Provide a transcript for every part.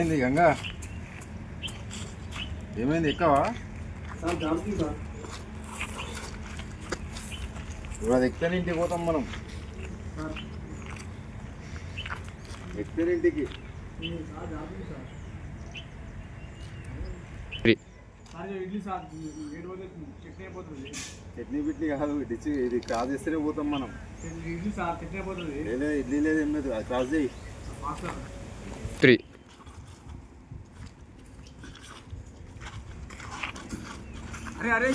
ఏమైంది గంగా? ఏమైంది ఎక్కవా? ఇప్పుడు అది ఎక్కితే ఇంటికి పోతాం మనం. ఎక్కితే ఇంటికి చట్నీ బిట్నీ కాదు, ఇది క్రాస్ చేస్తేనే పోతాం మనం. ఇడ్లీ లేదు ఏం లేదు, అది క్రాస్ చేయి. 3 अरे अरे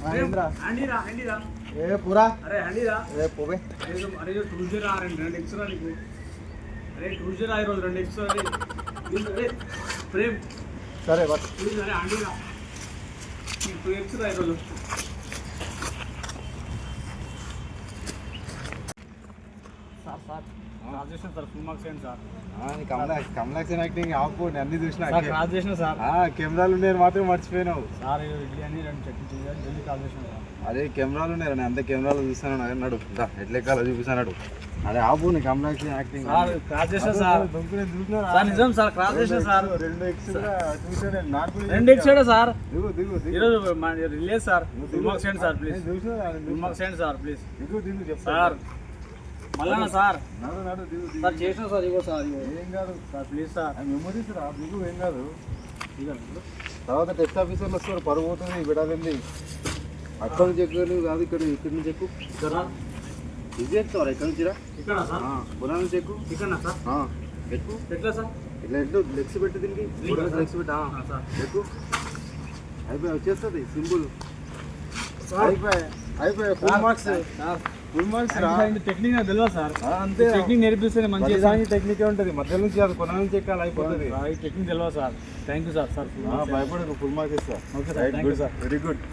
अरे हंडी रा ఏ పూరా अरे हंडी रा ఏ పోవే. अरे जो क्रूजर आ रहे రెండు ఎక్స్ట్రా నీకు. अरे क्रूजर आ రోజు రెండు ఎక్స్ట్రా अरे ప్రేమ్ సరే బస్. अरे हंडी रा నీకు ఎక్స్ట్రా ఆ రోజు. Sir sir రాజేషన్ sir full marks ఏంటి సార్? కమలాక్షన్ యాక్టింగ్ ఆపు, నేను అన్ని చూసిన. సార్ క్రాస్ చేసిన సార్. కెమెరాలు ఉన్నాయి మాత్రం మర్చిపోయినావు. సార్ ఇడ్లీ అని రెండు చట్నీ చేయాలి, జల్దీ కాల్ చేసిన సార్. అదే కెమెరాలు ఉన్నాయి, నేను అంత కెమెరాలు చూస్తాను. నడు ఎట్లా ఎక్కాలో చూపిస్తాడు. అదే ఆపు, నీ కమలాక్షన్ యాక్టింగ్. సార్ క్రాస్ చేసిన సార్. సార్ నిజం సార్ క్రాస్ చేసిన సార్. రెండు ఎక్స్ట్రా సార్ దిగు దిగు దిగు. ఈరోజు రిలీజ్ సార్. ఫుల్ మార్క్స్ ఏంటి సార్ ప్లీజ్? ఫుల్ మార్క్స్ ఏంటి సార్ ప్లీజ్? దిగు దిగు చెప్తా సార్ మళ్ళా సార్. నడు నడు దిగు దిగు. సార్ చేసిన సార్ ఇగో సార్ ఇగో. ఏం కాదు సార్ ప్లీజ్ సార్. మెమరీస్ రా, దిగు ఏం కాదు. తర్వాత టెస్ట్ ఆఫీసర్లు వస్తారు, పరుగు పోతుంది బిడాలింది. అక్కడ నుంచి ఎక్కువ కాదు, ఇక్కడి నుంచి ఎక్కువ. ఇది ఎక్కువ ఎక్కడి నుంచి రా? ఇక్కడ సార్. బునా నుంచి ఎక్కువ. ఇక్కడ సార్. ఎక్కువ ఎట్లా సార్? ఇట్లా ఎట్లు లెగ్స్ పెట్టి దీనికి లెగ్స్ పెట్టా సార్. ఎక్కువ. అయిపోయి వచ్చేస్తుంది సింపుల్. అయిపోయి ఫుల్ మార్క్స్. ఫుల్ మార్క్స్ రా. టెక్నిక్ నాకు తెలియదు సార్. అంతే, టెక్నిక్ నేర్పిస్తే మంచిగా టెక్నిక్ ఉంటుంది. మధ్య నుంచి అది కొన నుంచి ఎక్కాలి, అయిపోతుంది. ఈ టెక్నిక్ తెలియదు sir. Thank you sir. Sir భయపడకు, ఫుల్ మార్క్స్ ఇస్తా. Okay sir, thank you sir. Very good.